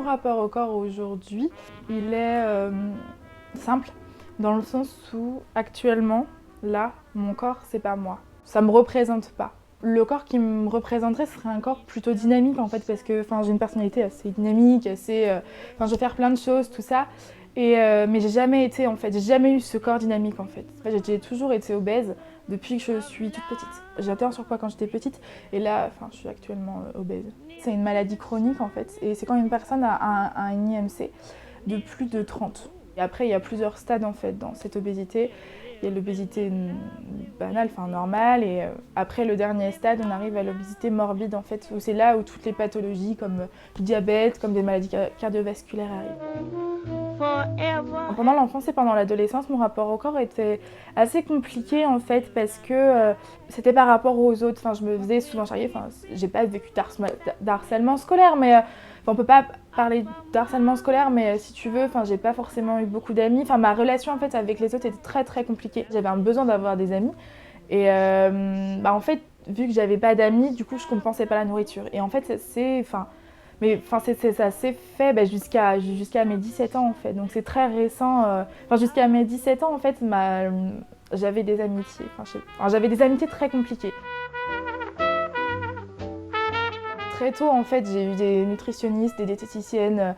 rapport au corps aujourd'hui, il est simple, dans le sens où actuellement, là, mon corps, c'est pas moi. Ça me représente pas. Le corps qui me représenterait serait un corps plutôt dynamique en fait, parce que j'ai une personnalité assez dynamique, je vais faire plein de choses, tout ça. Mais j'ai jamais été en fait, j'ai jamais eu ce corps dynamique en fait. J'ai toujours été obèse depuis que je suis toute petite. J'étais en surpoids quand j'étais petite et là, je suis actuellement obèse. C'est une maladie chronique en fait, et c'est quand une personne a un IMC de plus de 30. Et après, il y a plusieurs stades en fait dans cette obésité. Il y a l'obésité banale, normale, et après le dernier stade, on arrive à l'obésité morbide en fait, où c'est là où toutes les pathologies comme le diabète, comme des maladies cardiovasculaires arrivent. Pendant l'enfance et pendant l'adolescence, mon rapport au corps était assez compliqué en fait, parce que c'était par rapport aux autres. Je me faisais souvent charrier. J'ai pas vécu d'harcèlement scolaire, mais on peut pas parler d'harcèlement scolaire, mais si tu veux, j'ai pas forcément eu beaucoup d'amis. Ma relation en fait avec les autres était très très compliquée. J'avais un besoin d'avoir des amis, et en fait, vu que j'avais pas d'amis, du coup, je compensais pas la nourriture. Et en fait, ça s'est fait jusqu'à mes 17 ans en fait. Donc c'est très récent. Jusqu'à mes 17 ans en fait, j'avais des amitiés. J'avais des amitiés très compliquées. Très tôt, en fait, j'ai eu des nutritionnistes, des diététiciennes,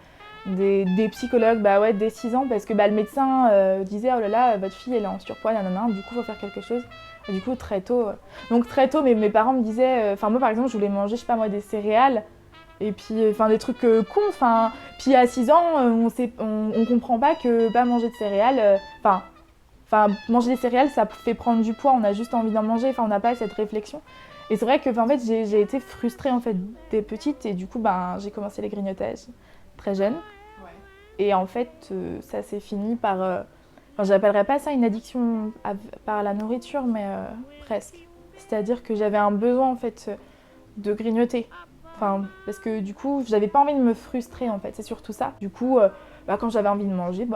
des psychologues, dès 6 ans, parce que le médecin disait « Oh là là, votre fille, elle est en surpoids, nanana, du coup, il faut faire quelque chose. » Et du coup, très tôt, mes parents me disaient... moi, par exemple, je voulais manger, des céréales, et puis, des trucs cons, Puis à 6 ans, on comprend pas que pas manger de céréales... manger des céréales, ça fait prendre du poids, on a juste envie d'en manger, on n'a pas cette réflexion. Et c'est vrai que j'ai été frustrée en fait dès petite, et du coup j'ai commencé les grignotages très jeune. Ouais. Et en fait ça s'est fini par j'appellerais pas ça une addiction par la nourriture, mais presque. C'est-à-dire que j'avais un besoin en fait de grignoter. Parce que du coup j'avais pas envie de me frustrer en fait, c'est surtout ça. Du coup quand j'avais envie de manger,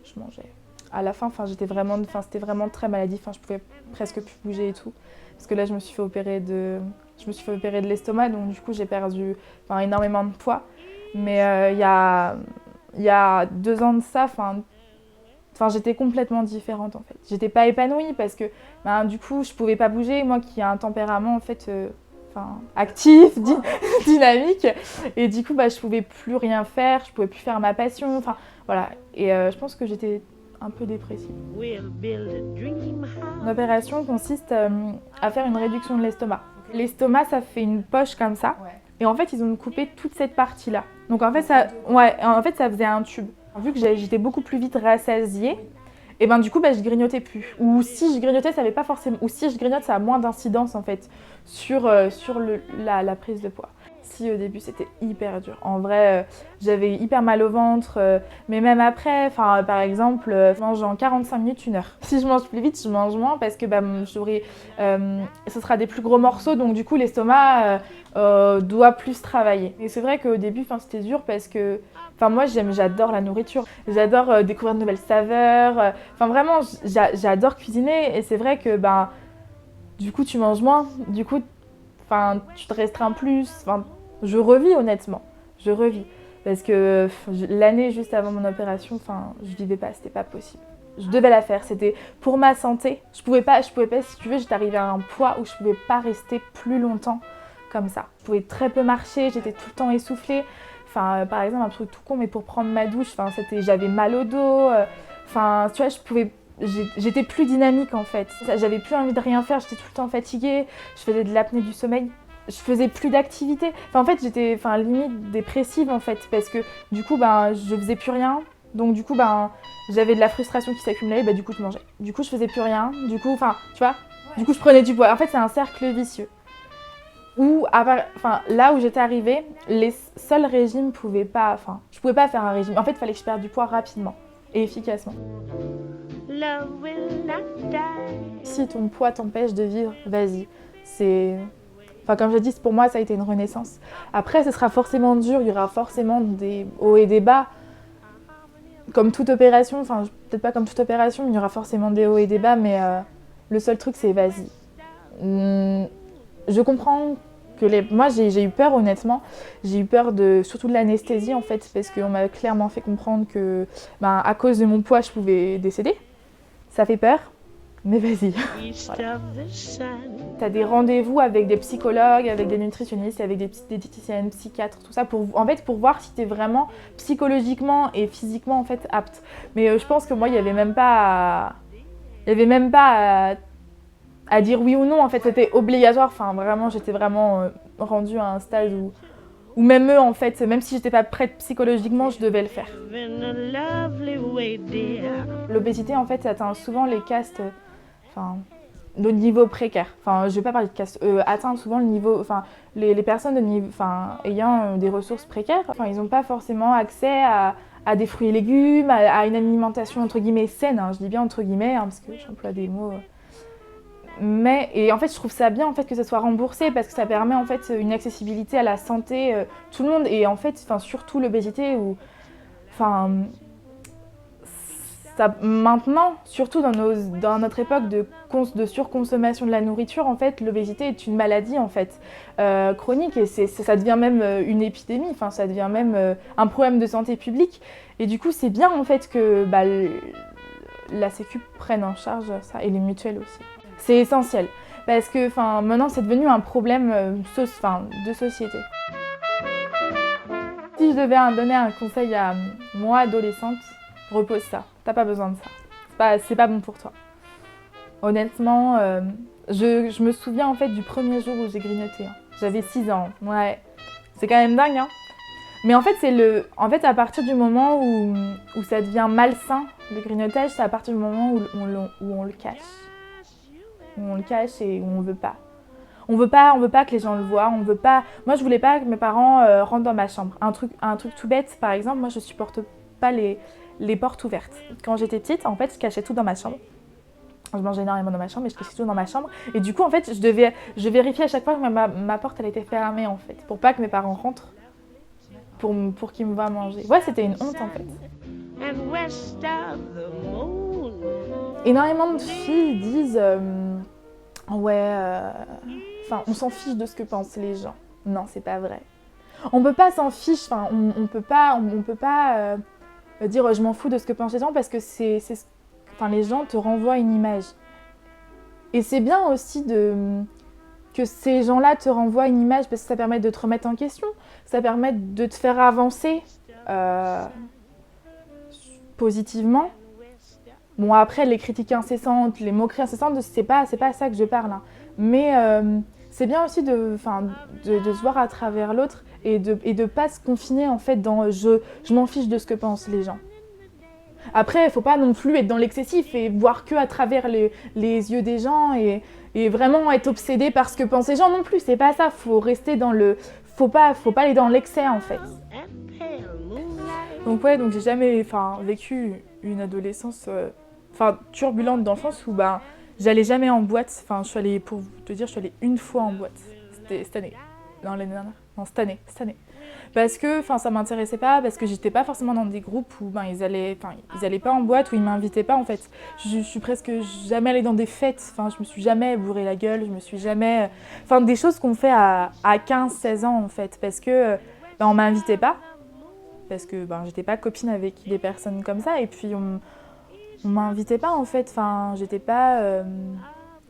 je mangeais. À la fin, c'était vraiment très maladif. Je pouvais presque plus bouger et tout. Parce que là, je me suis fait opérer de l'estomac, donc du coup, j'ai perdu énormément de poids. Mais il y a 2 ans de ça, j'étais complètement différente en fait. J'étais pas épanouie parce que du coup, je pouvais pas bouger. Moi, qui ai un tempérament en fait, actif, dynamique, et du coup, je pouvais plus rien faire. Je pouvais plus faire ma passion. Voilà. Et je pense que j'étais un peu dépressive. L'opération consiste à faire une réduction de l'estomac. Okay. L'estomac, ça fait une poche comme ça. Ouais. Et en fait, ils ont coupé toute cette partie-là. Donc en fait, ça faisait un tube. Vu que j'étais beaucoup plus vite rassasiée, et du coup, je grignotais plus. Ou si je grignotais, ça avait pas forcément. Ou si je grignote, ça a moins d'incidence en fait sur la prise de poids. Si au début c'était hyper dur. En vrai, j'avais hyper mal au ventre, mais même après, par exemple, je mange en 45 minutes, 1 heure. Si je mange plus vite, je mange moins parce que ce sera des plus gros morceaux, donc du coup l'estomac doit plus travailler. Et c'est vrai qu'au début, c'était dur parce que moi j'adore la nourriture, j'adore découvrir de nouvelles saveurs, vraiment j'adore cuisiner, et c'est vrai que du coup tu manges moins, du coup tu te restreins plus. Je revis honnêtement, parce que l'année juste avant mon opération, je vivais pas, c'était pas possible. Je devais la faire, c'était pour ma santé. Je pouvais pas, si tu veux, j'étais arrivée à un poids où je pouvais pas rester plus longtemps comme ça. Je pouvais très peu marcher, j'étais tout le temps essoufflée. Par exemple, un truc tout con, mais pour prendre ma douche, j'avais mal au dos. Tu vois, j'étais plus dynamique en fait. J'avais plus envie de rien faire, j'étais tout le temps fatiguée. Je faisais de l'apnée du sommeil. Je faisais plus d'activité. En fait, j'étais limite dépressive en fait, parce que du coup, je faisais plus rien. Donc du coup, j'avais de la frustration qui s'accumulait. Du coup, je mangeais. Du coup, je faisais plus rien. Du coup, tu vois. Du coup, je prenais du poids. En fait, c'est un cercle vicieux. Là où j'étais arrivée, les seuls régimes pouvaient pas. Je pouvais pas faire un régime. En fait, il fallait que je perde du poids rapidement et efficacement. Si ton poids t'empêche de vivre, vas-y. Comme je l'ai dit, pour moi, ça a été une renaissance. Après, ce sera forcément dur, il y aura forcément des hauts et des bas. Comme toute opération, peut-être pas comme toute opération, mais il y aura forcément des hauts et des bas, mais le seul truc, c'est vas-y. Je comprends Moi, j'ai eu peur, honnêtement. J'ai eu peur surtout de l'anesthésie, en fait, parce qu'on m'a clairement fait comprendre que, à cause de mon poids, je pouvais décéder. Ça fait peur, mais vas-y. Voilà. T'as des rendez-vous avec des psychologues, avec des nutritionnistes, avec des diététiciennes, psychiatres, tout ça, pour voir si t'es vraiment psychologiquement et physiquement, en fait, apte. Mais je pense que moi, il n'y avait même pas à dire oui ou non, en fait, c'était obligatoire. Enfin, vraiment, j'étais vraiment rendue à un stade où même eux, en fait, même si j'étais pas prête psychologiquement, je devais le faire. L'obésité, en fait, atteint souvent les castes, de niveau précaire. Enfin, je vais pas parler de caste, atteint souvent le niveau, les personnes ayant des ressources précaires, ils n'ont pas forcément accès à des fruits et légumes, à une alimentation entre guillemets saine. Je dis bien entre guillemets, parce que j'emploie des mots. Et en fait, je trouve ça bien en fait que ça soit remboursé parce que ça permet en fait une accessibilité à la santé tout le monde et en fait, surtout l'obésité maintenant, surtout dans notre époque de surconsommation de la nourriture, en fait, l'obésité est une maladie en fait chronique et ça devient même une épidémie. Ça devient même un problème de santé publique. Et du coup, c'est bien en fait que la Sécu prenne en charge ça et les mutuelles aussi. C'est essentiel parce que maintenant c'est devenu un problème de société. Si je devais donner un conseil à moi, adolescente, repose ça. T'as pas besoin de ça. C'est pas bon pour toi. Honnêtement, je me souviens en fait du premier jour où j'ai grignoté. J'avais 6 ans. Ouais, c'est quand même dingue. Mais en fait, à partir du moment où ça devient malsain, le grignotage, c'est à partir du moment où on le cache. Où on le cache et où on veut pas. On veut pas que les gens le voient, on veut pas... Moi, je voulais pas que mes parents rentrent dans ma chambre. Un truc tout bête, par exemple, moi, je supporte pas les portes ouvertes. Quand j'étais petite, en fait, je cachais tout dans ma chambre. Je mangeais énormément dans ma chambre, mais je cachais tout dans ma chambre. Et du coup, en fait, je vérifiais à chaque fois que ma porte, elle était fermée, en fait, pour pas que mes parents rentrent, pour qu'ils me voient manger. Ouais, c'était une honte, en fait. Énormément de filles disent on s'en fiche de ce que pensent les gens. Non, c'est pas vrai. On peut pas s'en fiche, on peut pas dire je m'en fous de ce que pensent les gens parce que les gens te renvoient une image. Et c'est bien aussi que ces gens-là te renvoient une image parce que ça permet de te remettre en question, ça permet de te faire avancer positivement. Bon, après, les critiques incessantes, les moqueries incessantes, c'est pas ça que je parle. Mais c'est bien aussi de se voir à travers l'autre et de pas se confiner en fait dans je m'en fiche de ce que pensent les gens. Après, il faut pas non plus être dans l'excessif et voir que à travers les yeux des gens et vraiment être obsédé par ce que pensent les gens non plus. C'est pas ça, faut rester dans faut pas aller dans l'excès en fait. Donc j'ai jamais vécu une adolescence turbulente dans le sens où j'allais jamais en boîte. Je suis allée, pour te dire, je suis allée une fois en boîte. C'était cette année. Non, l'année dernière. Non, cette année. Parce que ça m'intéressait pas, parce que j'étais pas forcément dans des groupes où ils allaient pas en boîte, où ils m'invitaient pas en fait. Je suis presque jamais allée dans des fêtes, je me suis jamais bourré la gueule, je me suis jamais... des choses qu'on fait à 15-16 ans en fait, parce que on m'invitait pas, parce que j'étais pas copine avec des personnes comme ça, et puis on m'invitait pas en fait, j'étais pas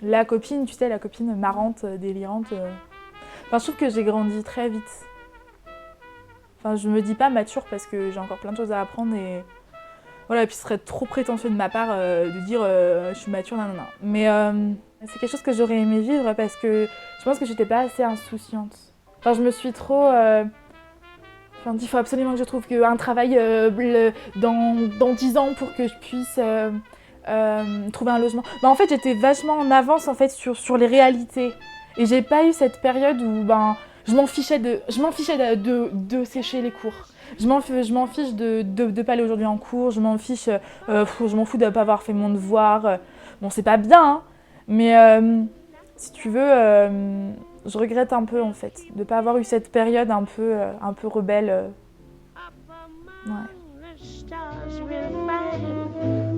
la copine, tu sais, la copine marrante, délirante. Je trouve que j'ai grandi très vite. Je me dis pas mature parce que j'ai encore plein de choses à apprendre et voilà, et puis ce serait trop prétentieux de ma part de dire je suis mature, non. Mais c'est quelque chose que j'aurais aimé vivre parce que je pense que j'étais pas assez insouciante. Je me suis trop... il faut absolument que je trouve un travail dans 10 ans pour que je puisse trouver un logement. En fait, j'étais vachement en avance en fait, sur les réalités. Et j'ai pas eu cette période où je m'en fichais de sécher les cours. Je m'en fiche de pas aller aujourd'hui en cours. Je m'en fous de pas avoir fait mon devoir. Bon, c'est pas bien, mais si tu veux, je regrette un peu en fait de pas avoir eu cette période un peu rebelle. Ouais.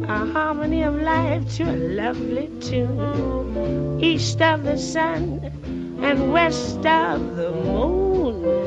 a harmony of life to a lovely tune. East of the sun and west of the moon.